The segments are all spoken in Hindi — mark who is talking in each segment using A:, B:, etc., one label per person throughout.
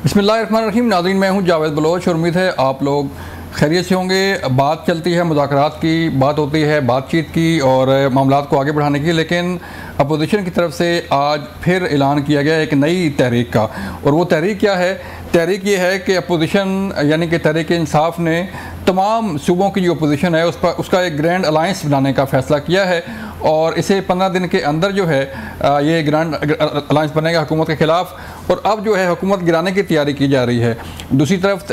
A: बिस्मिल्लाहिर्रहमानिर्रहीम। नाज़रीन, मैं हूं जावेद बलोच और उम्मीद है आप लोग खैरियत से होंगे। बात चलती है मुज़ाकरात की, बात होती है बातचीत की और मामलात को आगे बढ़ाने की, लेकिन अपोजिशन की तरफ से आज फिर ऐलान किया गया एक नई तहरीक का। और वो तहरीक क्या है? तहरीक ये है कि अपोजिशन यानी कि तहरीक इंसाफ ने तमाम सूबों की जो अपोजिशन है उसका एक ग्रैंड अलायंस बनाने का फ़ैसला किया है और इसे 15 दिन के अंदर जो है ये ग्रैंड अलायंस बनेगा हुकूमत के ख़िलाफ़। और अब जो है हुकूमत गिराने की तैयारी की जा रही है। दूसरी तरफ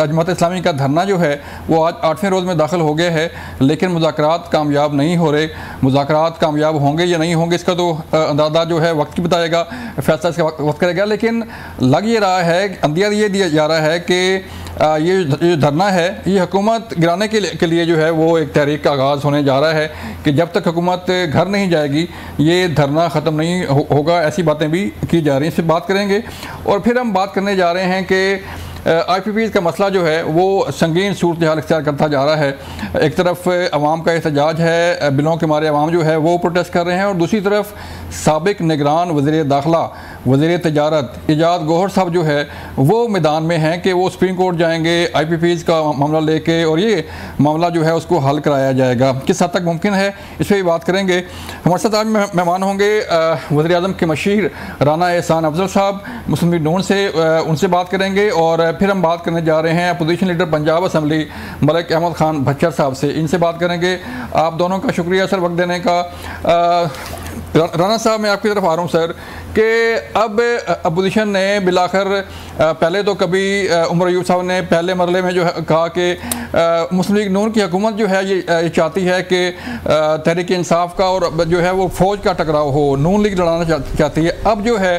A: जमात इस्लामी का धरना जो है वो आज 8वें रोज़ में दाखिल हो गया है, लेकिन मुज़ाकरात कामयाब नहीं हो रहे। मुज़ाकरात कामयाब होंगे या नहीं होंगे इसका तो अंदाज़ा जो है वक्त की बताएगा, फ़ैसला इसका वक्त करेगा। लेकिन लग ये रहा है, अंदिया ये दिया जा रहा है कि ये धरना है ये हुकूमत गिराने के लिए जो है वो एक तहरीक का आगाज़ होने जा रहा है कि जब तक हुकूमत घर नहीं जाएगी ये धरना ख़त्म नहीं होगा। ऐसी बातें भी की जा रही हैं, इससे बात करेंगे। और फिर हम बात करने जा रहे हैं कि IPPs का मसला जो है वो संगीन सूरत हाल इख्तियार करता जा रहा है। एक तरफ अवाम का एहतजाज है, बिलों के मारे अवाम जो है वो प्रोटेस्ट कर रहे हैं, और दूसरी तरफ साबिक निगरान वज़ीर दाखिला वज़ीर तजारत एजाज गौहर साहब जो है वो मैदान में हैं कि वो सुप्रीम कोर्ट जाएंगे IPPs का मामला लेके और ये मामला जो है उसको हल कराया जाएगा। किस हद तक मुमकिन है इस पर भी बात करेंगे। हमारे साथ आज मेहमान होंगे वज़ीर आज़म के मशीर राना एहसान अफजल साहब मुस्लिम लीग नून से, उनसे बात करेंगे। और फिर हम बात करने जा रहे हैं opposition leader Punjab assembly Malik Ahmad Khan Bhachar साहब से, इनसे बात करेंगे। आप दोनों का शुक्रिया सर वक्त देने का। राना साहब, मैं आपकी तरफ आ रहा हूँ सर कि अब अपोजिशन ने बिलाखिर पहले तो कभी उमर अयूब साहब ने पहले मरले में जो है कहा कि मुस्लिम लीग नून की हुकूमत जो है ये चाहती है कि तहरीक इंसाफ का और जो है वो फ़ौज का टकराव हो, नून लीग लड़ाना चाहती है। अब जो है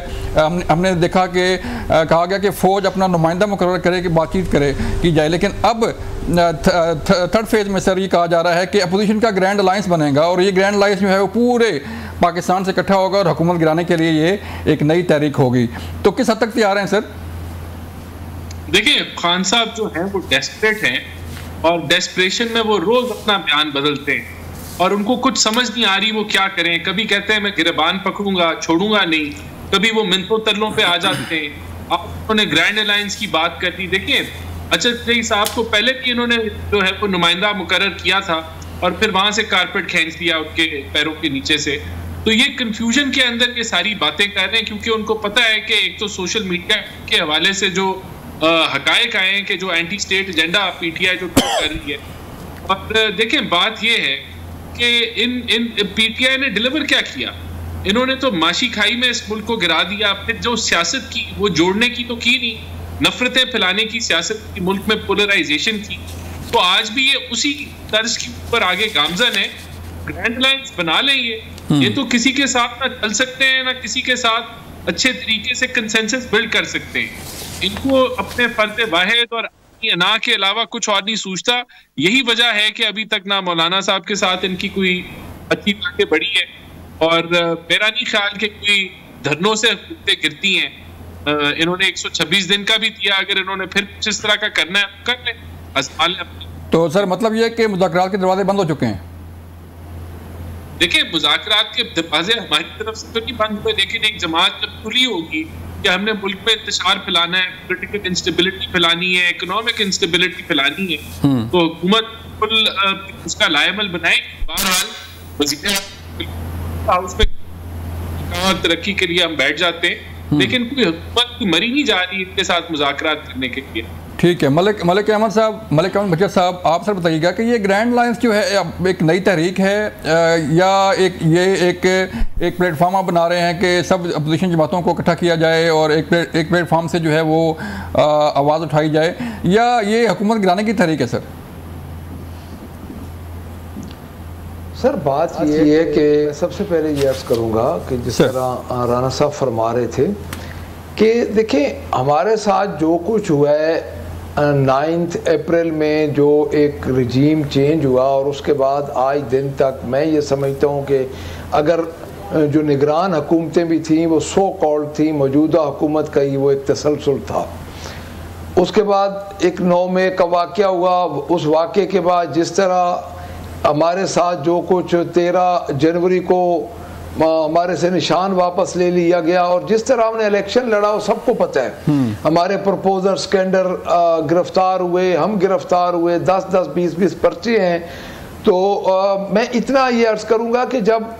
A: हमने देखा कि कहा गया कि फ़ौज अपना नुमाइंदा मुकर्रर करे कि बातचीत की जाए, लेकिन अब थर्ड फेज़ में सर ये कहा जा रहा है कि अपोजिशन का ग्रैंड अलायंस बनेगा और ये ग्रैंड अलायंस जो है वो पूरे पाकिस्तान से इकट्ठा होगा और हुकूमत गिराने के लिए ये एक नई तहरीक होगी। तो किस हद तक तैयार हैं सर?
B: देखिए, खान साहब जो हैं वो डेस्परेट हैं और डेस्परेशन में वो रोज अपना बयान बदलते हैं और उनको कुछ समझ नहीं आ रही वो क्या करें। कभी कहते हैं मैं गिरबान पकड़ूंगा, छोड़ूंगा नहीं, कभी वो मिन्नतों तरलों पे आ जाते हैं। अब उन्होंने ग्रैंड अलायंस की बात कर दी। देखिए, अचल साहब को पहले भी इन्होंने जो है वो नुमाइंदा मुकर्रर किया था और फिर वहां से कारपेट खींच दिया उनके पैरों के नीचे से। तो ये कंफ्यूजन के अंदर ये सारी बातें कर रहे हैं क्योंकि उनको पता है कि एक तो सोशल मीडिया के हवाले से जो हकायक आए हैं कि जो एंटी स्टेट एजेंडा PTI जो कर रही है। और देखें, बात ये है कि इन PTI ने डिलीवर क्या किया? इन्होंने तो माशी खाई में इस मुल्क को गिरा दिया। फिर जो सियासत की वो जोड़ने की तो की नहीं, नफरतें फैलाने की सियासत की, मुल्क में पोलराइजेशन की। तो आज भी ये उसी तर्ज के ऊपर आगे गामजन है। ग्रैंड अलायंस बना लें ये तो किसी के साथ ना चल सकते हैं ना किसी के साथ अच्छे तरीके से कंसेंसस बिल्ड कर सकते हैं। इनको अपने फर्द वाहिद और अपनी अना के अलावा कुछ और नहीं सूझता। यही वजह है कि अभी तक ना मौलाना साहब के साथ इनकी कोई अच्छी बातें बढ़ी है और मेरा नहीं ख्याल कि कोई धरनों से गिरती हैं। इन्होंने 126 दिन का भी दिया, अगर इन्होंने फिर कुछ इस तरह का करना है कर लें, आजमा लें।
A: तो सर मतलब ये कि मुज़ाकरात के दरवाजे बंद हो चुके हैं?
B: देखिए, मुज़ाकरात के दरवाजे हमारी तरफ से तो नहीं बंद हुए, लेकिन एक जमात जब खुली होगी कि हमने मुल्क में इंतशार फैलाना है, पॉलिटिकल इंस्टेबिलिटी फैलानी है, इकोनॉमिक इंस्टेबिलिटी फैलानी है, तो हुकूमत उसका लायमल बनाएगी। बहरहाल वज़ीर हाउस में तरक्की के लिए हम बैठ जाते हैं, लेकिन कोई हुकूमत मरी नहीं जा रही इनके साथ मुज़ाकरात करने के लिए।
A: ठीक है, मलिक अहमद साहब, मलिक अहमद भच्चर साहब, आप सर बताइएगा कि ये ग्रैंड अलायंस जो है एक नई तहरीक है या एक प्लेटफार्म आप बना रहे हैं कि सब अपोजिशन जमातों को इकट्ठा किया जाए और एक प्लेटफार्म से जो है वो आवाज़ उठाई जाए, या ये हुकूमत गिराने की तहरीक है सर?
C: सर बात ये है कि सबसे पहले ये अर्ज़ करूँगा कि जिस तरह राना साहब फरमा रहे थे कि देखें हमारे साथ जो कुछ हुआ है 9 अप्रैल में जो एक रजीम चेंज हुआ और उसके बाद आज दिन तक मैं ये समझता हूँ कि अगर जो निगरान हुकूमतें भी थीं वो सो कॉल्ड थी, मौजूदा हुकूमत का ही वो एक तसलसल था। उसके बाद एक 9 मई का वाक़या हुआ, उस वाक़े के बाद जिस तरह हमारे साथ जो कुछ 13 जनवरी को हमारे से निशान वापस ले लिया गया, और जिस तरह हमने इलेक्शन लड़ा वो सबको पता है। हमारे प्रपोजर स्कैंडर गिरफ्तार हुए, हम गिरफ्तार हुए, 10-10, 20-20 पर्चे हैं। तो मैं इतना ये अर्ज करूंगा कि जब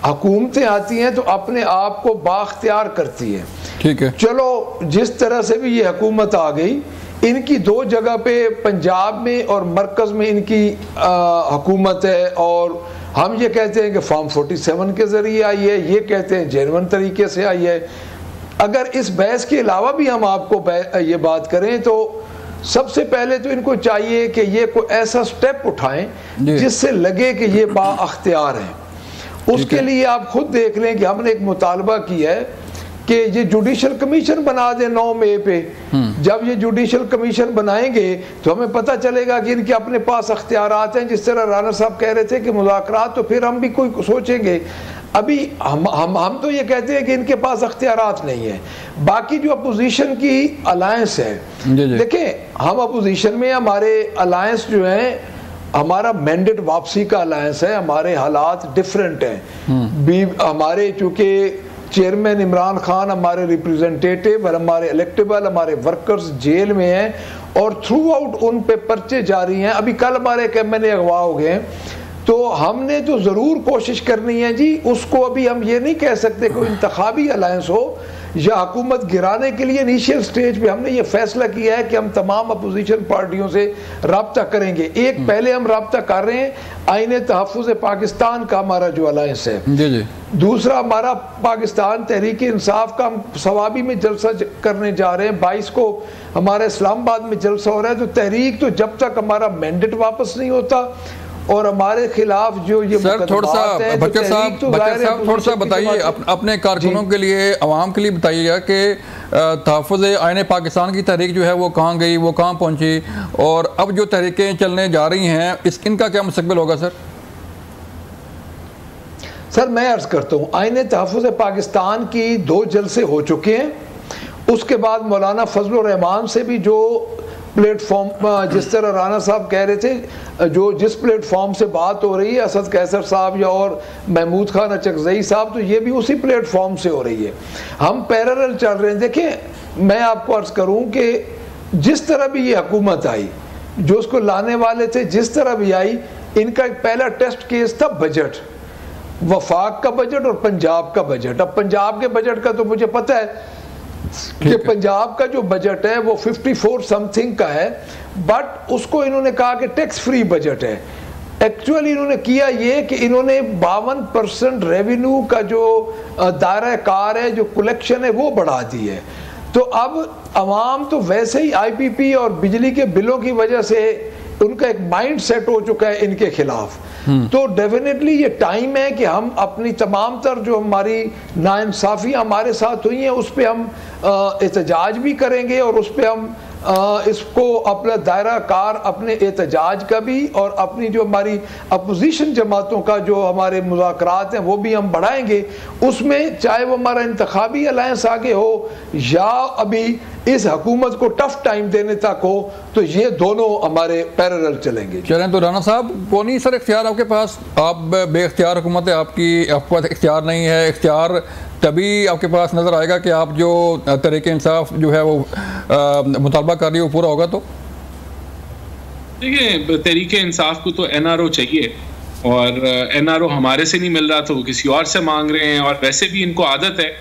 C: हुकूमतें आती हैं तो अपने आप को बाख्तियार करती हैं।
A: ठीक है,
C: चलो जिस तरह से भी ये हुकूमत आ गई, इनकी दो जगह पे पंजाब में और मरकज में इनकी हुकूमत है, और हम ये कहते हैं कि फॉर्म 47 के जरिए आई है, ये कहते हैं जेन्युइन तरीके से आई है। अगर इस बहस के अलावा भी हम आपको ये बात करें तो सबसे पहले तो इनको चाहिए कि ये कोई ऐसा स्टेप उठाएं जिससे लगे कि ये बाअख्तियार हैं। उसके लिए आप खुद देख लें कि हमने एक मुतालबा किया है कि ये जुडिशल कमीशन बना दें 9 मई पे। जब ये जुडिशल कमीशन बनाएंगे तो हमें पता चलेगा कि इनके अपने पास अख्तियारात हैं। जिस तरह राना साहब कह रहे थे कि मुज़ाकरात, तो फिर हम भी कोई सोचेंगे। अभी हम तो ये कहते हैं कि इनके पास अख्तियारात नहीं है। बाकी जो अपोजिशन की अलायंस है, देखें हम अपोजिशन में, हमारे अलायंस जो है, हमारा मैंडेट वापसी का अलायंस है, हमारे हालात डिफरेंट हैं। हमारे चूँकि चेयरमैन इमरान खान हमारे रिप्रेजेंटेटिव और हमारे इलेक्टेबल, हमारे वर्कर्स जेल में हैं और थ्रू आउट उन पे पर्चे जारी हैं। अभी कल हमारे एक MNA अगवा हो गए, तो हमने तो ज़रूर कोशिश करनी है जी उसको। अभी हम ये नहीं कह सकते कोई इंतखाबी अलायंस हो या हुकूमत गिराने के लिए इनिशियल स्टेज पे हमने ये फैसला किया है कि हम तमाम अपोजिशन पार्टियों से रब्ता करेंगे। एक पहले हम रब्ता कर रहे हैं आईने तहफ़्फ़ुज़ पाकिस्तान का हमारा जो अलायंस है।
A: जी जी।
C: दूसरा हमारा पाकिस्तान तहरीक इंसाफ का हम सवाबी में जलसा करने जा रहे हैं। 22 को हमारा इस्लामाबाद में जलसा हो रहा है। तो तहरीक तो जब तक हमारा मैंडेट वापस नहीं होता और हमारे खिलाफ जो ये
A: सर थोड़ा सा बच्चर साहब थोड़ा सा बताइए अपने कारकुनों के लिए, अवाम के लिए बताइएगा कि तहफ़्फ़ुज़ आईने पाकिस्तान की तहरीक जो है वो कहाँ गई, वो कहाँ पहुँची, और अब जो तहरीकें चलने जा रही हैं इनका क्या मुस्तक़बिल होगा सर?
C: सर मैं अर्ज़ करता हूँ, आईने तहफ़्फ़ुज़ पाकिस्तान की 2 जलसे हो चुके हैं। उसके बाद मौलाना फजलुर रहमान से भी जो प्लेटफॉर्म, जिस तरह राना साहब कह रहे थे, जिस प्लेटफॉर्म से बात हो रही है असद कैसर साहब या और महमूद खान अचकज़ई साहब, तो ये भी उसी प्लेटफॉर्म से हो रही है। हम पैरेलल चल रहे हैं। देखें मैं आपको अर्ज़ करूं कि जिस तरह भी ये हुकूमत आई, जो उसको लाने वाले थे, जिस तरह भी आई, इनका एक पहला टेस्ट केस था बजट, वफाक का बजट और पंजाब का बजट। अब पंजाब के बजट का तो मुझे पता है कि पंजाब का जो बजट है वो 54 समथिंग का है, बट उसको इन्होंने कहा कि टैक्स फ्री बजट है। एक्चुअली इन्होंने किया ये कि इन्होंने 52% रेवेन्यू का जो दायरा कार है, जो कलेक्शन है, वो बढ़ा दी है। तो अब अवाम तो वैसे ही IPP और बिजली के बिलों की वजह से उनका एक माइंड सेट हो चुका है इनके खिलाफ। तो डेफिनेटली ये टाइम है कि हम अपनी तमाम तर जो हमारी नाइंसाफ़ियाँ हमारे साथ हुई हैं उस पर हम एहतजाज भी करेंगे, और उस पर हम इसको अपना दायरा कार अपने एहतजाज का भी और अपनी जो हमारी अपोजिशन जमातों का जो हमारे मुज़ाकरात हैं वो भी हम बढ़ाएंगे। उसमें चाहे वो हमारा इंतखाबी अलायंस आगे हो या अभी इस हुकूमत को टफ टाइम देने तक हो, तो ये दोनों हमारे पैरेलल चलेंगे।
A: चलें तो राना साहब को नहीं सर इख्तियार आपके पास, आप बेख्तियार हुकूमत है, आपके पास इख्तियार नहीं है। इख्तियार तभी आपके पास नज़र आएगा कि आप जो तहरीक इंसाफ जो है वो मुतालबा कर रही है वो पूरा होगा। तो
B: देखिए तहरीक इंसाफ को तो NRO चाहिए, और NRO हमारे से नहीं मिल रहा तो वो किसी और से मांग रहे हैं। और वैसे भी इनको आदत है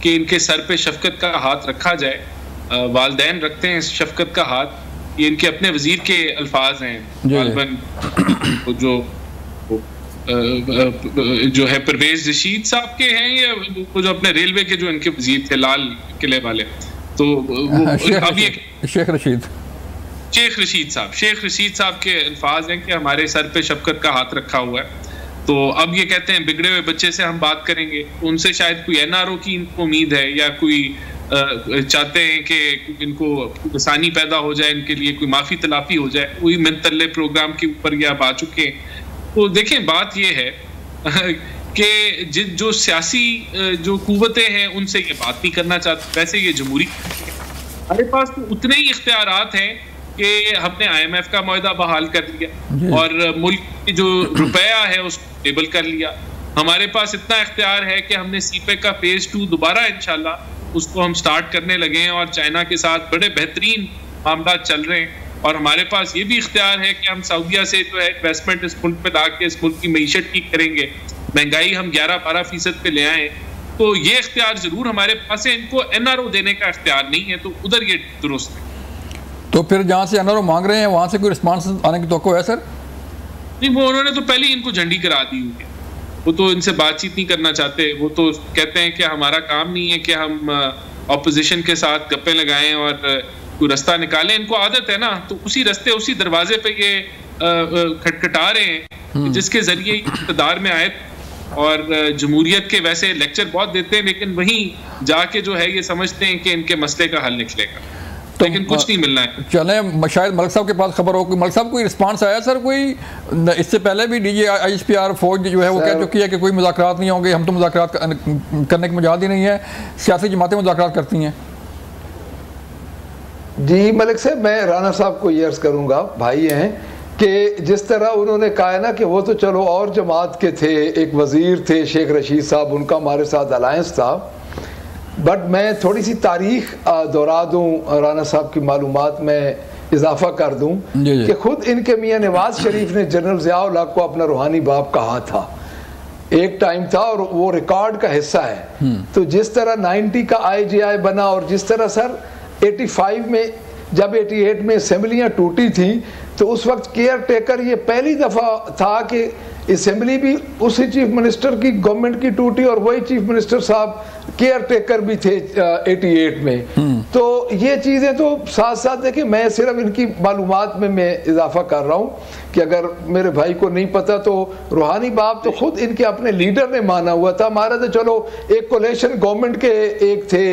B: कि इनके सर पे शफकत का हाथ रखा जाए, वालदैन रखते हैं शफकत का हाथ। ये इनके अपने वजीर के अल्फाज हैं, गालिबन जो है परवेज रशीद साहब के हैं, या जो अपने रेलवे के जो इनके वजीर थे लाल किले वाले, तो अब ये
A: शेख
B: रशीद साहब के अल्फाज हैं कि हमारे सर पे शफकत का हाथ रखा हुआ है। तो अब ये कहते हैं बिगड़े हुए बच्चे से हम बात करेंगे। उनसे शायद कोई NRO की इनको उम्मीद है, या कोई चाहते हैं कि इनको आसानी पैदा हो जाए, इनके लिए कोई माफ़ी तलाफी हो जाए। वही मिनतल्ले प्रोग्राम के ऊपर ये आप आ चुके हैं। तो देखें बात ये है कि जो सियासी जो कुव्वतें हैं उनसे ये बात नहीं करना चाहते। वैसे ये जमहूरी हमारे पास तो उतने ही इख्तियारात हैं कि हमने IMF का मुआहदा बहाल कर लिया और मुल्क की जो रुपया है उसको स्टेबल कर लिया। हमारे पास इतना इख्तियार है कि हमने सीपेक का फेज 2 दोबारा इंशाल्लाह उसको हम स्टार्ट करने लगे हैं और चाइना के साथ बड़े बेहतरीन मामला चल रहे हैं। और हमारे पास ये भी इख्तियार है कि हम सऊदीया से जो है इन्वेस्टमेंट इस मुल्क में ला के इस मुल्क की मईशत ठीक करेंगे, महंगाई हम 11-12% पे ले आए। तो ये इख्तियार जरूर हमारे पास है, इनको NRO देने का इख्तियार नहीं है, तो उधर ये दुरुस्त है।
A: तो फिर जहाँ से NRO मांग रहे हैं वहाँ से कोई रिस्पांस आने की तवक्को है सर?
B: नहीं, वो उन्होंने तो पहले ही इनको झंडी करा दी हुई है, वो तो इनसे बातचीत नहीं करना चाहते। वो तो कहते हैं कि हमारा काम नहीं है कि हम ऑपोजिशन के साथ गप्पे लगाएं और कोई रास्ता निकालें। इनको आदत है ना, तो उसी रास्ते उसी दरवाजे पे ये खटखटा रहे हैं जिसके जरिए इक़्तिदार में आए। और जमहूरियत के वैसे लेक्चर बहुत देते हैं, लेकिन वहीं जाके जो है ये समझते हैं कि इनके मसले का हल निकलेगा, तो लेकिन कुछ नहीं मिलना है।
A: चलें, शायद मलिक साहब के पास खबर हो। मलिक साहब कोई रिस्पांस आया सर? कोई इससे पहले भी DGISPR फौज जो है वो कह चुकी है कि कोई मुज़ाकरात नहीं होंगे, हम तो मुज़ाकरात करने की मजाल ही नहीं है, सियासी जमातें मुज़ाकरात करती हैं।
C: जी मलिक साहब, मैं राना साहब को ये अर्ज़ करूँगा, भाई हैं, कि जिस तरह उन्होंने कहा ना कि वो तो चलो और जमात के थे, एक वज़ीर थे शेख रशीद साहब, उनका हमारे साथ अलायंस था, बट मैं थोड़ी सी तारीख दोहरा दूँ, राना साहब की मालूमात में इजाफा कर दूँ कि खुद इनके मियाँ नवाज शरीफ ने जनरल ज़िया-उल हक को अपना रूहानी बाप कहा था, एक टाइम था, और वो रिकॉर्ड का हिस्सा है। तो जिस तरह 90 का IGI बना, और जिस तरह सर 85 में जब 88 में असेंबलियाँ टूटी थी, तो उस वक्त केयर टेकर ये पहली दफ़ा था कि असेंबली भी उसी चीफ मिनिस्टर की गवर्नमेंट की टूटी और वही चीफ मिनिस्टर साहब केयर टेकर भी थे 88 में। तो ये चीज़ें तो साथ साथ देखिए, मैं सिर्फ इनकी मालूमात में मैं इजाफा कर रहा हूँ कि अगर मेरे भाई को नहीं पता तो रूहानी बाप तो खुद इनके अपने लीडर ने माना हुआ था। हमारा तो चलो एक कोलेशन गवर्नमेंट के एक थे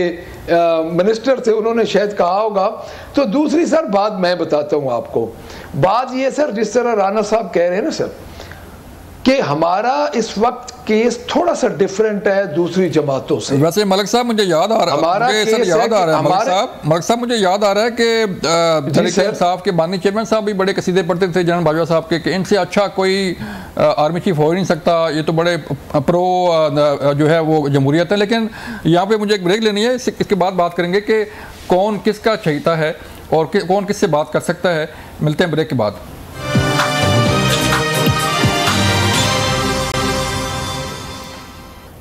C: मिनिस्टर थे, उन्होंने शायद कहा होगा। तो दूसरी सर बात मैं बताता हूँ आपको, बात ये सर जिस तरह राना साहब कह रहे हैं ना सर कि हमारा इस वक्त केस थोड़ा सा डिफरेंट है दूसरी जमातों से।
A: वैसे मलिक साहब मुझे याद आ रहा है, मलिक साहब मुझे याद आ रहा है कि तहरीक इंसाफ के बानी चेयरमैन साहब भी बड़े कसीदे पढ़ते थे जनरल बाजवा साहब के कि इनसे अच्छा कोई आर्मी चीफ हो ही नहीं सकता, ये तो बड़े प्रो जो है वो जमहूरियत है। लेकिन यहाँ पे मुझे एक ब्रेक लेनी है, इसके बाद बात करेंगे कि कौन किसका चाहता है और कौन किससे बात कर सकता है। मिलते हैं ब्रेक के बाद।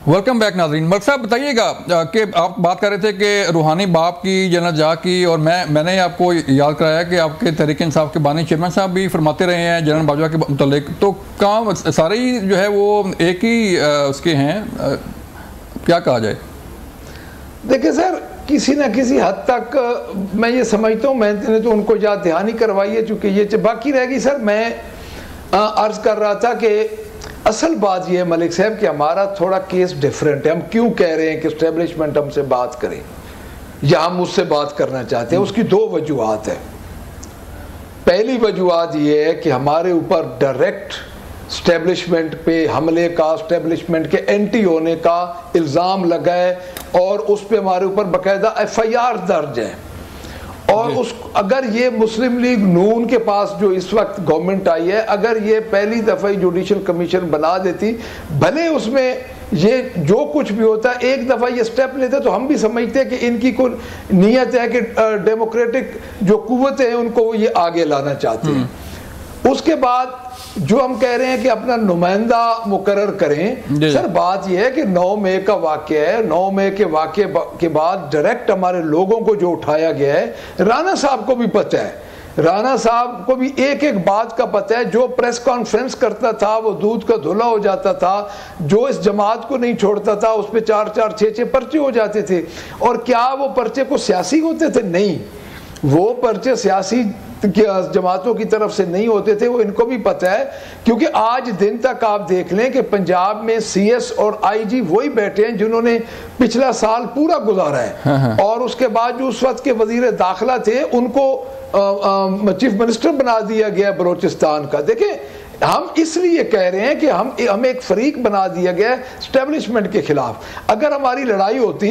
A: वेलकम बैक नाज़रीन। मलिक साहब बताइएगा कि आप बात कर रहे थे कि रूहानी बाप की, जनरल जा की, और मैंने आपको याद कराया कि आपके तहरीक इंसाफ के बानी चेयरमैन साहब भी फरमाते रहे हैं जनरल बाजवा के मुतालिक। तो काम सारे ही जो है वो एक ही उसके हैं, क्या कहा जाए? देखिए
C: सर, किसी न किसी हद तक मैं ये समझता हूँ, मैंने तो उनको याद दहानी करवाई है, चूँकि ये बाकी रहेगी। सर मैं अर्ज़ कर रहा था कि असल बात यह है मलिक साहब कि हमारा थोड़ा केस डिफरेंट है। हम क्यों कह रहे हैं कि एस्टेब्लिशमेंट हमसे बात करें या हम उससे बात करना चाहते हैं, उसकी दो वजूहात है। पहली वजूहात यह है कि हमारे ऊपर डायरेक्ट एस्टेब्लिशमेंट पे हमले का, एस्टेब्लिशमेंट के एंटी होने का इल्ज़ाम लगा है और उस पर हमारे ऊपर बाकायदा FIR दर्ज है। और उस अगर ये मुस्लिम लीग नून के पास जो इस वक्त गवर्नमेंट आई है, अगर ये पहली दफ़ा जुडिशल कमीशन बना देती, भले उसमें ये जो कुछ भी होता है एक दफ़ा ये स्टेप लेते, तो हम भी समझते हैं कि इनकी कोई नीयत है कि डेमोक्रेटिक जो कुव्वतें हैं उनको ये आगे लाना चाहते हैं। उसके बाद जो हम कह रहे हैं कि अपना नुमाइंदा मुकर्रर करें, सर बात यह है कि 9 मई का वाक़या है। 9 मई के वाक़े के बाद डायरेक्ट हमारे लोगों को जो उठाया गया है, राना साहब को भी पता है, राना साहब को भी एक एक बात का पता है। जो प्रेस कॉन्फ्रेंस करता था वो दूध का धुला हो जाता था, जो इस जमात को नहीं छोड़ता था उस पर 4-4, 6-6 पर्चे हो जाते थे। और क्या वो पर्चे को सियासी होते थे? नहीं, वो पर्चे सियासी जमातों की तरफ से नहीं होते थे, वो इनको भी पता है। क्योंकि आज दिन तक आप देख लें कि पंजाब में CS और IG वही बैठे हैं जिन्होंने पिछला साल पूरा गुजारा है। और उसके बाद जो उस वक्त के वजीर दाखिला थे उनको चीफ मिनिस्टर बना दिया गया बलोचिस्तान का। देखें, हम इसलिए कह रहे हैं कि हमें एक फरीक बना दिया गया एस्टेब्लिशमेंट के खिलाफ। अगर हमारी लड़ाई होती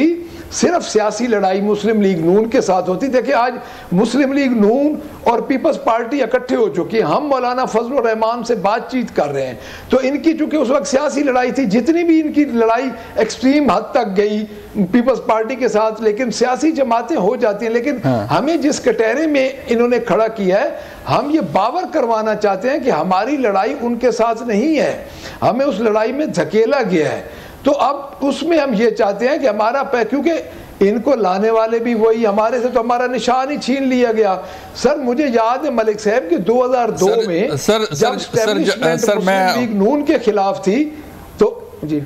C: सिर्फ सियासी लड़ाई मुस्लिम लीग नून के साथ होती। देखिए आज मुस्लिम लीग नून और पीपल्स पार्टी इकट्ठे हो चुकी है, हम मौलाना फजलुर रहमान से बातचीत कर रहे हैं, तो इनकी चूंकि उस वक्त सियासी लड़ाई थी, जितनी भी इनकी लड़ाई एक्सट्रीम हद तक गई पीपल्स पार्टी के साथ, लेकिन सियासी जमातें हो जाती हैं, लेकिन हमें जिस कटहरे में इन्होंने खड़ा किया है, हम ये बावर करवाना चाहते हैं कि हमारी लड़ाई उनके साथ नहीं है, हमें उस लड़ाई में धकेला गया है। तो अब उसमें हम ये चाहते हैं कि हमारा क्योंकि इनको लाने वाले भी वही, हमारे से तो हमारा निशान ही छीन लिया गया। सर मुझे याद है मलिक साहब कि 2002 में जब एस्टेब्लिशमेंट मुस्लिम लीग नून के खिलाफ थी, तो जी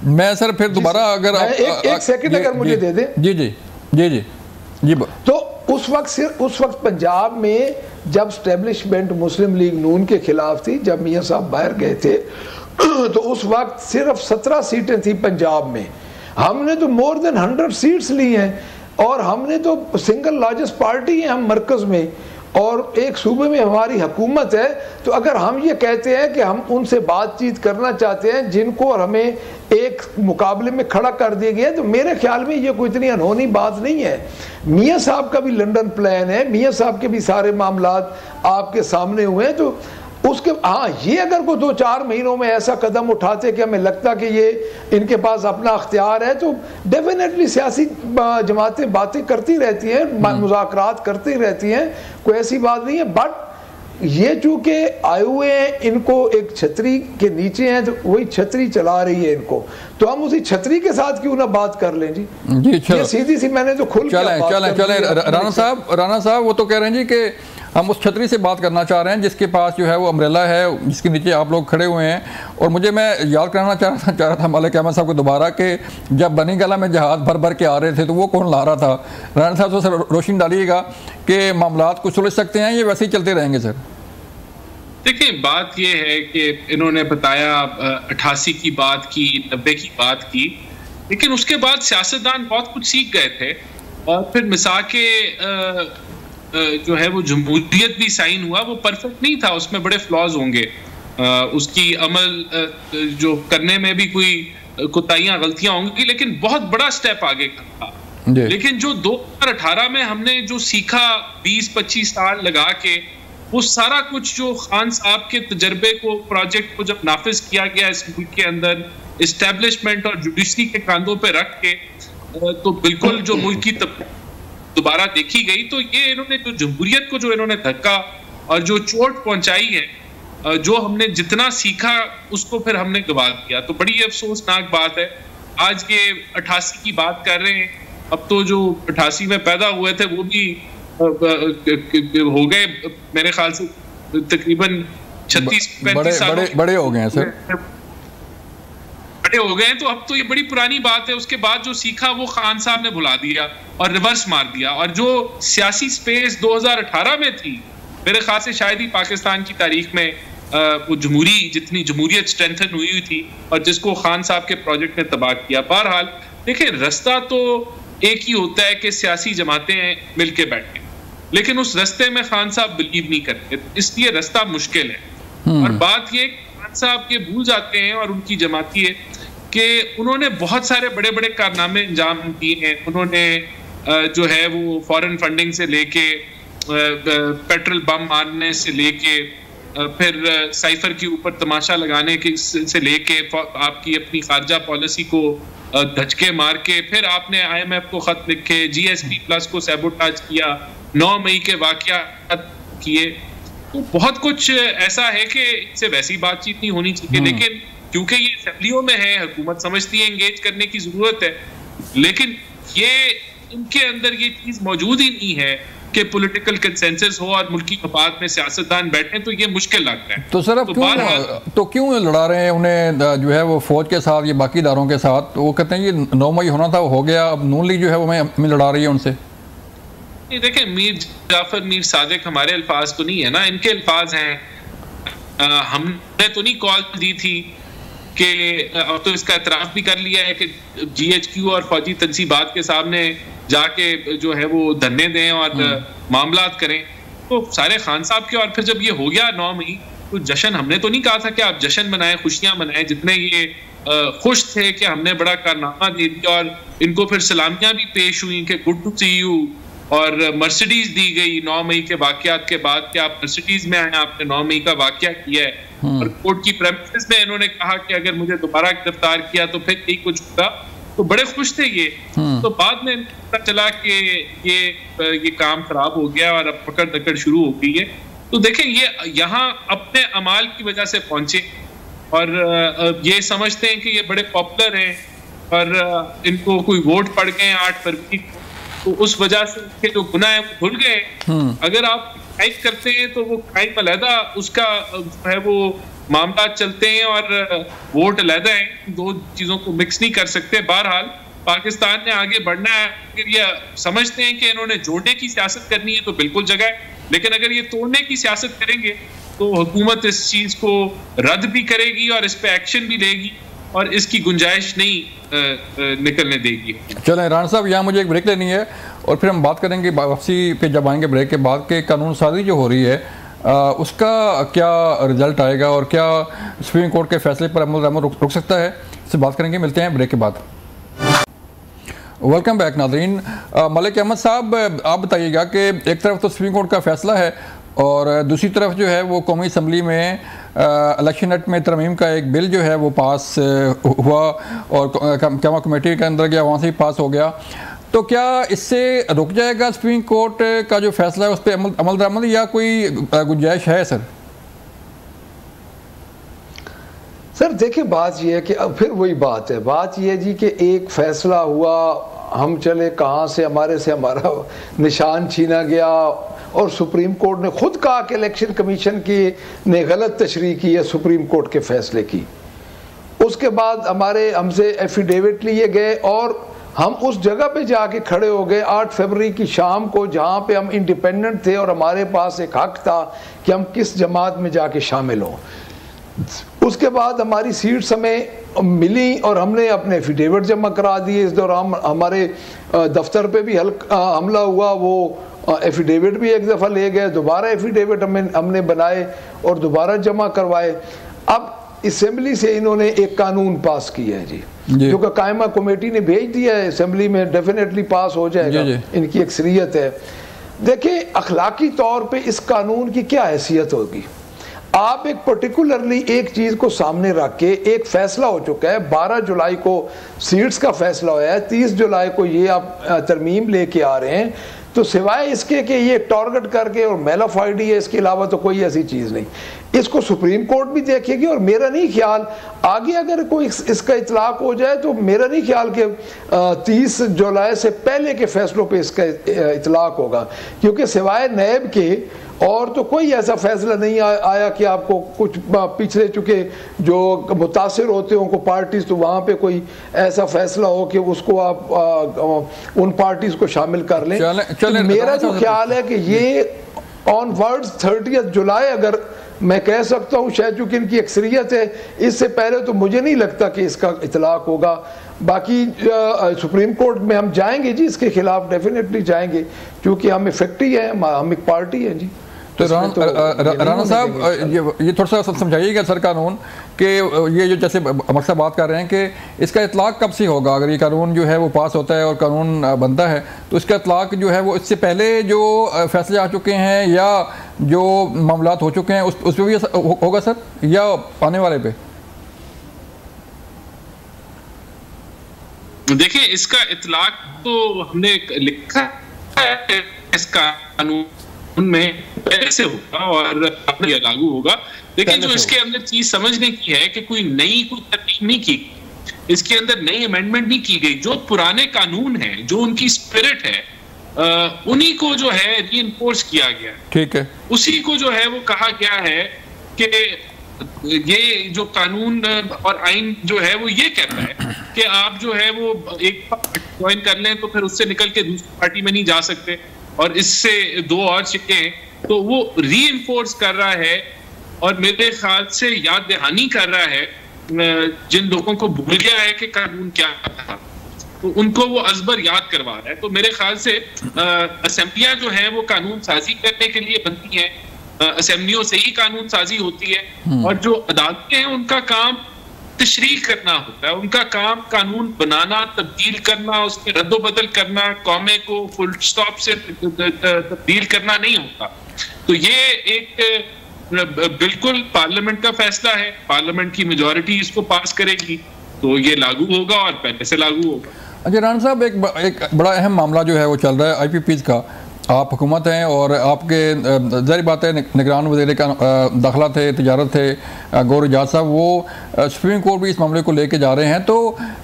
A: मैं सर फिर दोबारा अगर
C: एक सेकंड अगर मुझे दे दें।
A: जी जी जी जी जी।
C: तो उस वक्त पंजाब में जब एस्टेब्लिशमेंट मुस्लिम लीग नून के खिलाफ थी, जब मियां साहब बाहर गए थे, तो उस वक्त सिर्फ 17 सीटें थी पंजाब में, हमने तो मोर देन 100 सीट्स ली हैं और हमने तो सिंगल लार्जेस्ट पार्टी है हम मरकज में, और एक सूबे में हमारी हुकूमत है। तो अगर हम ये कहते हैं कि हम उनसे बातचीत करना चाहते हैं जिनको और हमें एक मुकाबले में खड़ा कर दिया गया, तो मेरे ख्याल में ये कोई इतनी अनहोनी बात नहीं है। मियां साहब का भी लंदन प्लान है, मियां साहब के भी सारे मामलात आपके सामने हुए हैं, तो उसके ये अगर कोई 2-4 महीनों में ऐसा कदम उठाते कि हमें लगता कि ये इनके पास अपना अख्तियार है, तो डेफिनेटली सियासी जमातें बातें करती रहती हैं, मुज़ाकरात करती रहती हैं, कोई ऐसी बात नहीं है। बट ये चूंकि आए हुए हैं, इनको एक छतरी के नीचे हैं, तो वही छतरी चला रही है इनको, तो हम उसी छतरी के साथ क्यों ना बात कर लें जी। ये सीधी सी मैंने तो खुल
A: चले राना साहब वो तो कह रहे हैं जी कि हम उस छतरी से बात करना चाह रहे हैं जिसके पास जो है वो अम्ब्रेला है, जिसके नीचे आप लोग खड़े हुए हैं। और मुझे मैं याद कराना चाह रहा था मलिक अहमद साहब को दोबारा कि जब बनी गला में जहाज़ भर भर के आ रहे थे तो वो कौन ला रहा था। राना साहब से रोशनी डालिएगा कि मामलात को सुलझ सकते हैं, ये वैसे ही चलते रहेंगे सर?
B: देखिए बात ये है कि इन्होंने बताया 88 की बात की, 90 की बात की, लेकिन उसके बाद सियासतदान बहुत कुछ सीख गए थे और फिर मिसाल के जो है वो जमहूरियत भी साइन हुआ, वो परफेक्ट नहीं था, उसमें बड़े फ्लॉज होंगे, उसकी अमल जो करने में भी कोई कोताहियां गलतियां होंगी, लेकिन बहुत बड़ा स्टेप आगे था। लेकिन जो 2018 में हमने जो सीखा 20-25 साल लगा के, वो सारा कुछ जो खान साहब के तजर्बे को, प्रोजेक्ट को जब नाफिज किया गया इस मुल्क के अंदर इस्टेब्लिशमेंट और जुडिशरी के कांधों पे रख के, तो बिल्कुल जो मुल्क की दोबारा देखी गई, तो ये इन्होंने जो जमहूरियत को जो इन्होंने धक्का और जो चोट पहुंचाई है, जो हमने जितना सीखा उसको फिर हमने गवा दिया, तो बड़ी अफसोसनाक बात है। आज ये 88 की बात कर रहे हैं, अब तो जो 88 में पैदा हुए थे वो भी हो गए मेरे ख्याल से तकरीबन 36-35 साल
A: बड़े हो गए हैं सर,
B: बड़े हो गए हैं, तो अब तो ये बड़ी पुरानी बात है। उसके बाद जो सीखा वो खान साहब ने भुला दिया और रिवर्स मार दिया, और जो सियासी स्पेस 2018 में थी, मेरे ख्याल से शायद ही पाकिस्तान की तारीख में वो जितनी जमहूरियत स्ट्रेंथन हुई थी और जिसको खान साहब के प्रोजेक्ट ने तबाह किया। बहरहाल देखिए, रास्ता तो एक ही होता है कि सियासी जमातें मिलके बैठे, लेकिन उस रास्ते में खान साहब बिलीव नहीं करते, इसलिए रास्ता मुश्किल है। और बात ये खान साहब के भूल जाते हैं और उनकी जमाती है कि उन्होंने बहुत सारे बड़े बड़े कारनामे अंजाम दिए हैं। उन्होंने जो है वो फॉरेन फंडिंग से लेके पेट्रोल बम मारने से लेके फिर साइफर के ऊपर तमाशा लगाने के से लेके आपकी अपनी खारजा पॉलिसी को धचके मार के, फिर आपने IMF को खत लिखे, GSP प्लस को सैबोटाज किया, 9 मई के वाकयात किए, तो बहुत कुछ ऐसा है कि इससे वैसी बातचीत नहीं होनी चाहिए। लेकिन क्योंकि ये असेंबलियों में है, हुकूमत समझती है एंगेज करने की जरूरत है, लेकिन ये इनके अंदर ये चीज मौजूद ही नहीं है कि पॉलिटिकल कंसेंसस हो और मुल्की मफाद में सियासतदान बैठे, तो ये मुश्किल लगता है।
A: तो सर अब क्यों लड़ा रहे हैं उन्हें जो है वो फौज के साथ, ये बाकी इदारों के साथ? वो कहते हैं ये 9 मई होना था, वो हो गया, अब नून लीग जो है वो हमें लड़ा रही है उनसे।
B: देखिए, मीर जाफर, मीर सादिक हमारे अल्फाज तो नहीं है ना, इनके अल्फाज हैं। हमने तो नहीं कॉल दी थी कि अब तो इसका एतराफ़ भी कर लिया है कि GHQ और फौजी तंसीबात के सामने जाके जो है वो धरने दें और मामलात करें, तो सारे खान साहब के। और फिर जब ये हो गया 9 मई, तो जश्न हमने तो नहीं कहा था कि आप जश्न मनाएं, खुशियां मनाएं, जितने ये खुश थे कि हमने बड़ा कारनामा दे दिया, और इनको फिर सलामियां भी पेश हुई कि गुड टू सी यू, और मर्सिडीज दी गई 9 मई के वाकयात के बाद कि आप मर्सिडीज में आए, आपने 9 मई का वाकया किया है। और कोर्ट की प्रेमिसेस में इन्होंने कहा कि अगर मुझे दोबारा गिरफ्तार किया तो फिर यही कुछ होगा। तो बड़े खुश थे ये। तो बाद में पता चला कि ये काम खराब हो गया और अब पकड़ दकड़ शुरू हो गई है। तो देखें, ये यहाँ अपने अमाल की वजह से पहुंचे और ये समझते हैं कि ये बड़े पॉपुलर हैं और इनको कोई वोट पड़ गए 8 फरवरी, तो उस वजह से उनके जो गुनाह है वो भूल गए। अगर आप क्राइम करते हैं तो वो क्राइम अलहदा उसका है, वो मामला चलते हैं और वोट अलहदा है, दो चीजों को मिक्स नहीं कर सकते। बहरहाल पाकिस्तान ने आगे बढ़ना है। अगर ये समझते हैं कि इन्होंने जोड़ने की सियासत करनी है तो बिल्कुल जगह है, लेकिन अगर ये तोड़ने की सियासत करेंगे तो हुकूमत इस चीज को रद्द भी करेगी और इस पे एक्शन भी लेगी और इसकी गुंजाइश नहीं निकलने देगी।
A: चलें राणा साहब, यहाँ मुझे एक ब्रेक लेनी है और फिर हम बात करेंगे वापसी पे जब आएंगे ब्रेक के बाद के कानून साजी जो हो रही है उसका क्या रिजल्ट आएगा और क्या सुप्रीम कोर्ट के फैसले पर अमल दरामद रुक सकता है, इससे बात करेंगे। मिलते हैं ब्रेक के बाद। वेलकम बैक नाज़रीन। मलिक अहमद साहब, आप बताइएगा कि एक तरफ तो सुप्रीम कोर्ट का फैसला है और दूसरी तरफ जो है वो कौमी असम्बली में इलेक्शन एक्ट में तरमीम का एक बिल जो है वो पास हुआ और क्या कमेटी के अंदर गया, वहाँ से ही पास हो गया। तो क्या इससे रुक जाएगा सुप्रीम कोर्ट का जो फैसला है उस पर अमल दरामद, या कोई गुंजाइश है सर?
C: सर देखिए, बात यह है कि अब फिर वही बात है, बात यह है जी कि एक फैसला हुआ, हम चले कहाँ से हमारा निशान छीना गया और सुप्रीम कोर्ट ने खुद कहा कि इलेक्शन कमीशन की ने गलत तशरीह की है सुप्रीम कोर्ट के फैसले की। उसके बाद हमसे एफिडेविट लिए गए और हम उस जगह पे जाके खड़े हो गए 8 फरवरी की शाम को, जहाँ पे हम इंडिपेंडेंट थे और हमारे पास एक हक था कि हम किस जमात में जाके शामिल हों। उसके बाद हमारी सीट्स हमें मिली और हमने अपने एफिडेविट जमा करा दिए। इस दौरान हमारे दफ्तर पे भी हमला हुआ, वो एफिडेविट भी एक दफ़ा ले गए, दोबारा एफिडेविट हमने बनाए और दोबारा जमा करवाए। अब असेंबली से इन्होंने एक कानून पास किया है जी, जो कि कायमा कमेटी ने भेज दिया है, असेंबली में डेफिनेटली पास हो जाएगा, इनकी अक्सरियत है। देखिए, अखलाकी तौर पे इस कानून की क्या हैसियत होगी? आप एक पर्टिकुलरली एक चीज को सामने रख के, एक फैसला हो चुका है, 12 जुलाई को सीट्स का फैसला हुआ है, 30 जुलाई को ये आप तरमीम लेके आ रहे हैं, तो सिवाय इसके कि ये टारगेट करके और मेलाफाइडी है, इसके अलावा तो कोई ऐसी चीज नहीं। इसको सुप्रीम कोर्ट भी देखेगी और मेरा नहीं ख्याल आगे अगर कोई इसका इतलाक हो जाए तो मेरा नहीं ख्याल कि 30 जुलाई से पहले के फैसलों पे इसका इतलाक होगा, क्योंकि सिवाय नैब के और तो कोई ऐसा फैसला नहीं आया कि आपको कुछ पिछले चुके जो मुतासिर होते हैं उनको पार्टीज, तो वहाँ पे कोई ऐसा फैसला हो कि उसको आप उन पार्टीज को शामिल कर लें। तो मेरा जो ख्याल है कि ये ऑन वर्ड्स 30 जुलाई अगर मैं कह सकता हूँ, शायद चूंकि इनकी अक्सरियत है, इससे पहले तो मुझे नहीं लगता कि इसका इतलाक होगा। बाकी सुप्रीम कोर्ट में हम जाएंगे जी, इसके खिलाफ डेफिनेटली जाएंगे, क्योंकि हम इफेक्टिव हैं, हम एक पार्टी है जी।
A: तो राणा साहब, ये थोड़ा सा समझाइएगा सर कानून कि ये जो जैसे अमर साहब बात कर रहे हैं कि इसका इतलाक कब से होगा? अगर ये कानून जो है वो पास होता है और कानून बनता है तो इसका इतलाक जो है वो इससे पहले जो फैसले आ चुके हैं या जो मामलात हो चुके हैं उस पर भी होगा सर, या आने वाले पे?
B: देखिए, इसका इतलाक तो हमने लिखा है इस कानून में पहले से होगा और लागू होगा, लेकिन जो इसके अंदर चीज समझने की है कि कोई तरमीम नहीं की, इसके अंदर नई अमेंडमेंट नहीं की गई। जो पुराने कानून है, जो उनकी स्पिरिट है, उन्हीं को जो है रीइंफोर्स किया गया, ठीक है, उसी को जो है वो कहा गया है कि ये जो कानून और आइन जो है वो ये कहता है कि आप जो है वो एक ज्वाइन कर लें तो फिर उससे निकल के दूसरी पार्टी में नहीं जा सकते, और इससे 2 और सिक्के, तो वो रीइंफोर्स कर रहा है और मेरे ख्याल से याद दहानी कर रहा है जिन लोगों को भूल गया है कि कानून क्या था, तो उनको वो अजबर याद करवा रहा है। तो मेरे ख्याल से असेंबलियां जो हैं वो कानून साजी करने के लिए बनती हैं, असेंबलियों से ही कानून साजी होती है, और जो अदालतें हैं उनका काम तशरीह करना होता है, उनका काम कानून बनाना, तब्दील करना, उसमें रद्दोबदल करना, कौमे को फुल स्टॉप से तब्दील करना नहीं होता। तो ये एक बिल्कुल पार्लियामेंट का फैसला है, पार्लियामेंट की मेजॉरिटी इसको पास करेगी तो ये लागू होगा और पहले से लागू होगा।
A: अच्छा राना साहब, एक बड़ा अहम मामला जो है वो चल रहा है IPPs का। आप हुकूमत हैं और आपके ज़ाहिर बात है निगरान वज़ीर का दाखिला थे, तिजारत थे गौर एजाज साहब, वो सुप्रीम कोर्ट भी इस मामले को लेके जा रहे हैं। तो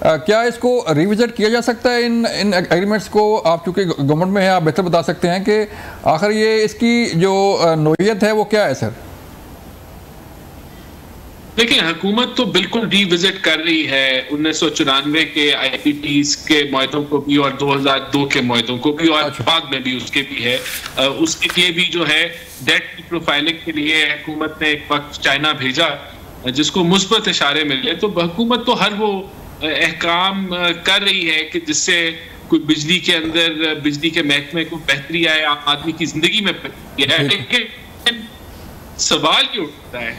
A: क्या इसको रिविज़िट किया जा सकता है इन एग्रीमेंट्स को? आप चूँकि गवर्नमेंट में हैं, आप बेहतर बता सकते हैं कि आखिर ये इसकी जो नोयत है वो क्या है सर?
B: देखिए, हुकूमत तो बिल्कुल रिविजिट कर रही है 1994 के IPPs के मुआहदों को भी और 2002 के मुआहदों को भी, और बाद में भी उसके भी है। उसके लिए भी जो है डेट की प्रोफाइलिंग के लिए हुकूमत ने एक वक्त चाइना भेजा जिसको मुस्बत इशारे मिले। तो हुकूमत तो हर वो अहकाम कर रही है कि जिससे कोई बिजली के अंदर, बिजली के महकमे को बेहतरी आए, आम आदमी की जिंदगी में बेहतरी आए। लेकिन सवाल ये उठता है,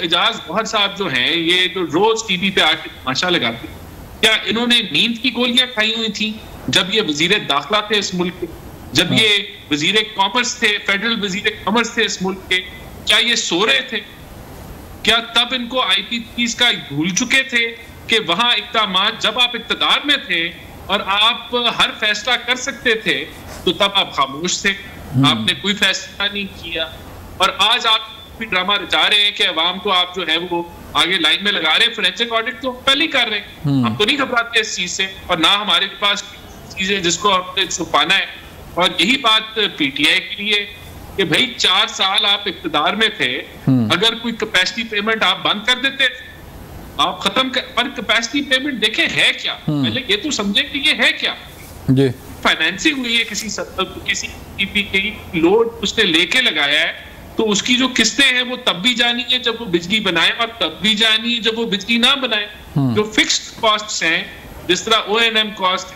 B: एजाज गौहर साहब जो हैं, ये जो रोज टीवी पे आके तमाशा लगाते, क्या इन्होंने नींद की गोलियां खाई हुई थी जब ये वजीर दाखिला थे इस मुल्क के, जब ये वजीर कॉमर्स थे, फेडरल वजीर कॉमर्स थे इस मुल्क के? क्या ये सो रहे थे? क्या तब इनको IPPs का भूल चुके थे कि वहां इक़दामात जब आप इक़्तिदार में थे और आप हर फैसला कर सकते थे तो तब आप खामोश थे, आपने कोई फैसला नहीं किया। और आज आप भी ड्रामा रचा रहे हैं कि अवाम को आप जो है वो आगे लाइन में लगा रहे हैं। फोरेंसिक ऑडिट तो पहले ही कर रहे हैं, हम तो नहीं घबराते इस चीज से, और ना हमारे पास चीजें जिसको हमने छुपाना है। और यही बात PTI के लिए कि भाई 4 साल आप इक़्तिदार में थे, अगर कोई कैपेसिटी पेमेंट आप बंद कर देते, आप खत्म पर कैपेसिटी पेमेंट देखें है क्या, पहले ये तो समझे कि ये है क्या। जी, फाइनेंसिंग हुई है किसी की लोड उसने लेके लगाया है, तो उसकी जो किस्तें हैं वो तब भी जानी है जब वो बिजली बनाए, और तब भी जानी है जब वो बिजली ना बनाए। जो फिक्स्ड कॉस्ट्स हैं, जिस तरह ONM कॉस्ट,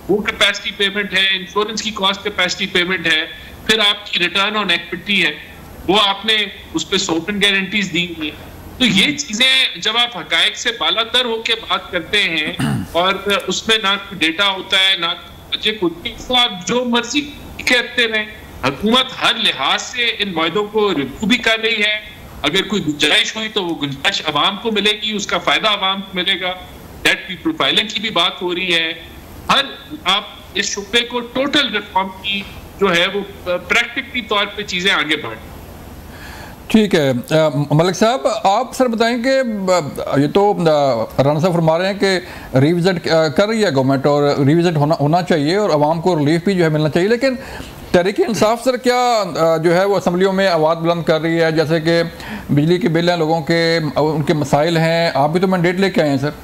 B: वो कैपेसिटी पेमेंट है, इंश्योरेंस की कॉस्ट कैपेसिटी पेमेंट है, फिर आपकी रिटर्न ऑन इक्विटी है, वो आपने उस पर सोवरेन गारंटीज दी हुई है। तो ये चीजें जब आप हकायक से बालातर होके बात करते हैं और उसमें ना कोई डेटा होता है, ना तो आप जो मर्जी कहते रहे। हुकूमत हर लिहाज से इन मुआहदों को रिव्यू भी कर रही है, अगर कोई गुंजाइश हुई तो वो गुंजाइश अवाम को मिलेगी, उसका फायदा अवाम को मिलेगा। डेट की प्रोफाइलिंग की भी बात हो रही है। हर आप इस शुबे को टोटल रिफॉर्म की जो है वो प्रैक्टिकली तौर पे चीजें आगे बढ़।
A: ठीक है मलिक साहब, आप सर बताएं कि ये तो राना साहब फरमा रहे हैं कि रिविजिट कर रही है गवर्नमेंट और रिविजिट होना चाहिए और आवाम को रिलीफ भी जो है मिलना चाहिए, लेकिन तहरीक इंसाफ सर क्या जो है वो असम्बलियों में आवाज़ बुलंद कर रही है, जैसे कि बिजली के बिल हैं लोगों के, उनके मसाइल हैं, आप भी तो मैंडेट लेके आए हैं सर?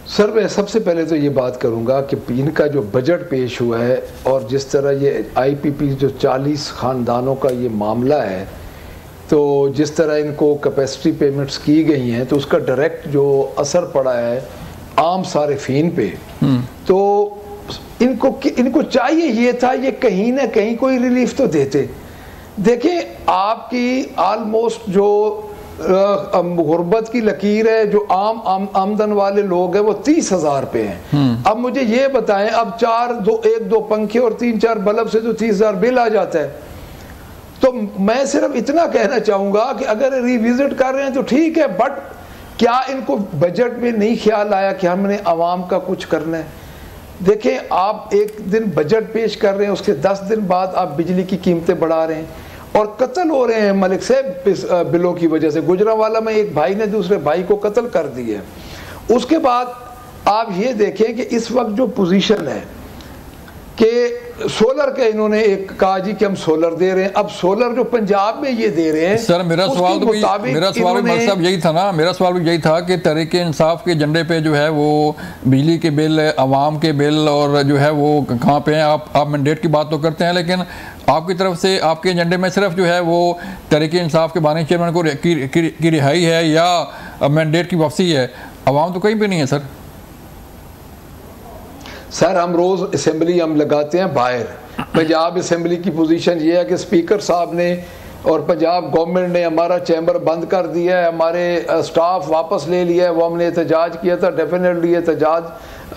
C: सर मैं सबसे पहले तो ये बात करूंगा कि इनका जो बजट पेश हुआ है और जिस तरह ये IPP जो 40 ख़ानदानों का ये मामला है, तो जिस तरह इनको कैपेसिटी पेमेंट्स की गई हैं तो उसका डायरेक्ट जो असर पड़ा है आम सारिफीन पे, तो इनको चाहिए ये था ये कहीं ना कहीं कोई रिलीफ तो देते। देखिए आपकी आलमोस्ट जो गुर्बत की लकीर है, जो आमदन वाले लोग हैं वो 30,000 पे हैं। अब मुझे ये बताएं, अब 1-2 पंखे और 3-4 बल्ब से जो 30,000 बिल आ जाता है, तो मैं सिर्फ इतना कहना चाहूंगा कि अगर रिविजिट कर रहे हैं तो ठीक है, बट क्या इनको बजट में नहीं ख्याल आया कि हमने आवाम का कुछ करना है? देखिए आप एक दिन बजट पेश कर रहे हैं, उसके 10 दिन बाद आप बिजली की कीमतें बढ़ा रहे हैं और कत्ल हो रहे हैं मलिक साहब बिलों की वजह से। गुजरांवाला में एक भाई ने दूसरे भाई को कत्ल कर दिया। उसके बाद आप ये देखें कि इस वक्त जो पोजीशन है कि सोलर का इन्होंने एक कहा जी कि हम सोलर दे रहे हैं, अब सोलर जो पंजाब में ये दे रहे हैं।
A: सर मेरा सवाल भी मतलब यही था ना, मेरा सवाल भी यही था कि तहरीक इंसाफ के झंडे पे जो है वो बिजली के बिल, आवाम के बिल और जो है वो कहाँ पे हैं? आप मैंडेट की बात तो करते हैं, लेकिन आपकी तरफ से आपके एजेंडे में सिर्फ जो है वो तहरीक इंसाफ के बानी चेयरमैन को की रिहाई है या मैंडेट की वापसी है? आवाम तो कहीं भी नहीं है सर।
C: सर हम रोज असेंबली हम लगाते हैं बाहर। पंजाब असेंबली की पोजीशन ये है कि स्पीकर साहब ने और पंजाब गवर्नमेंट ने हमारा चैम्बर बंद कर दिया है, हमारे स्टाफ वापस ले लिया है। वो हमने एहतजाज किया था, डेफिनेटली एहतजाज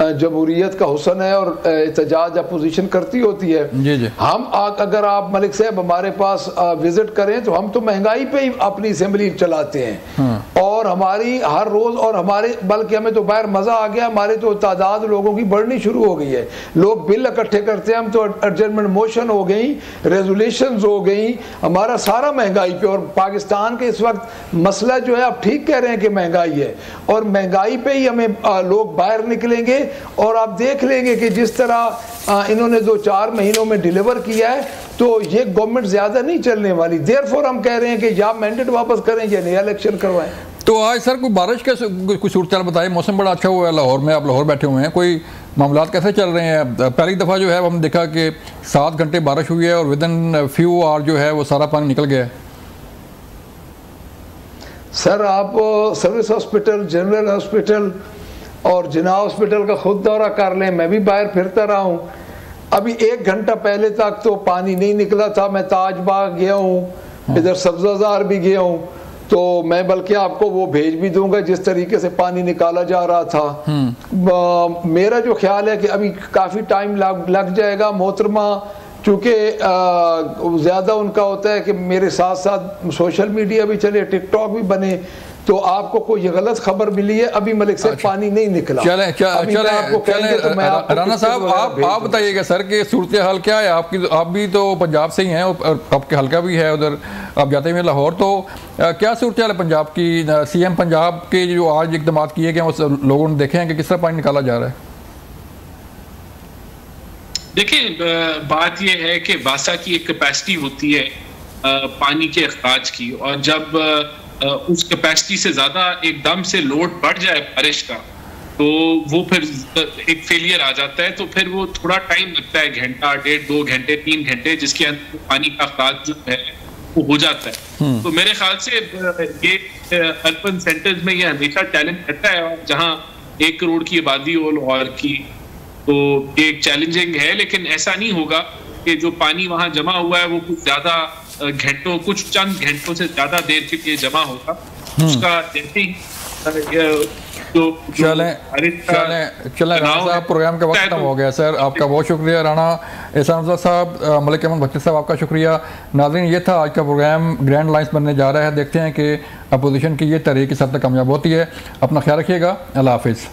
C: जमहूरियत का हुसन है और एहतजाज अपोजिशन करती होती है।
A: जी जी।
C: हम अगर आप मलिक साहब हमारे पास विजिट करें तो हम तो महंगाई पे ही अपनी असेंबली चलाते हैं और हमारी हर रोज, और हमारे बल्कि हमें तो बाहर मजा आ गया, हमारे तो तादाद लोगों की बढ़नी शुरू हो गई है। लोग बिल इकट्ठे करते हैं, हम तो एडजस्टमेंट मोशन हो गई, रेजोल्यूशंस हो गई, हमारा सारा महंगाई पे। और पाकिस्तान के इस वक्त मसला जो है, आप ठीक कह रहे हैं कि महंगाई है और महंगाई पे ही हमें लोग बाहर निकलेंगे। और आप देख लेंगे कि जिस तरह इन्होंने 2-4 महीनों में डिलीवर किया है तो ये गवर्नमेंट ज्यादा नहीं चलने वाली। देयरफॉर हम कह रहे हैं कि या मैंडेट वापस करें या नया इलेक्शन करवाएं।
A: तो आज सर कोई बारिश का कोई सूरत बताइए। मौसम बड़ा अच्छा हुआ है लाहौर में, आप लाहौर बैठे हुए हैं, कोई मामला कैसे चल रहे हैं? पहली दफ़ा जो है हमने देखा कि 7 घंटे बारिश हुई है और विद इन फ्यू आवर जो है वो सारा पानी निकल गया है।
C: सर आप सर्विस हॉस्पिटल, जनरल हॉस्पिटल और जिना हॉस्पिटल का खुद दौरा कर लें, मैं भी बाहर फिरता रहा हूँ। अभी 1 घंटा पहले तक तो पानी नहीं निकला था। मैं ताज बाग गया हूँ, इधर सब्जाजार भी गया हूँ, तो मैं बल्कि आपको वो भेज भी दूंगा जिस तरीके से पानी निकाला जा रहा था। मेरा जो ख्याल है कि अभी काफ़ी टाइम लग जाएगा। मोहतरमा चूँकि ज़्यादा उनका होता है कि मेरे साथ साथ सोशल मीडिया भी चले, टिकटॉक भी बने, तो आपको कोई गलत खबर मिली है अभी मलिक से पानी नहीं निकला।
A: चलें तो राना साहब आप बताइएगा सर कि सूरत हाल क्या है आपकी? आप भी तो पंजाब से ही हैं और आपके हल्का भी है उधर, आप जाते हैं लाहौर, तो क्या सूरत हाल है पंजाब की? CM पंजाब के जो आज इकदाम किए गए उस लोगों ने देखे हैं कि किस तरह पानी निकाला जा रहा है?
B: देखिए, बात यह है कि वासा की एक कैपेसिटी होती है पानी के अखराज की, और जब उस कैपेसिटी से ज्यादा एकदम से लोड बढ़ जाए बारिश का तो वो फिर एक फेलियर आ जाता है। तो फिर वो थोड़ा टाइम लगता है, घंटा, 1.5, 2 घंटे, 3 घंटे, जिसके अंदर पानी का अखराज जो है वो हो जाता है। तो मेरे ख्याल से ये अर्बन सेंटर्स में ये हमेशा चैलेंज रहता है, और जहाँ 1 करोड़ की आबादी हो लाहौर की, तो एक चैलेंजिंग है। लेकिन ऐसा नहीं होगा कि जो पानी वहां जमा हुआ है वो कुछ ज्यादा घंटों, कुछ चंद घंटों से ज्यादा देर के लिए जमा होगा। उसका जैसे ही
A: चलें राणा साहब, प्रोग्राम का वक्त खत्म हो गया। सर आपका बहुत शुक्रिया। राणा एहसान साहब, मलिक अहमद भट्टी साहब आपका शुक्रिया। नाज़रीन, ये था आज का प्रोग्राम। ग्रैंड लाइन्स बनने जा रहा है, देखते हैं कि अपोजिशन की ये तहरीक किस हद तक कामयाब होती है। अपना ख्याल रखिएगा। अल्लाह हाफिज़।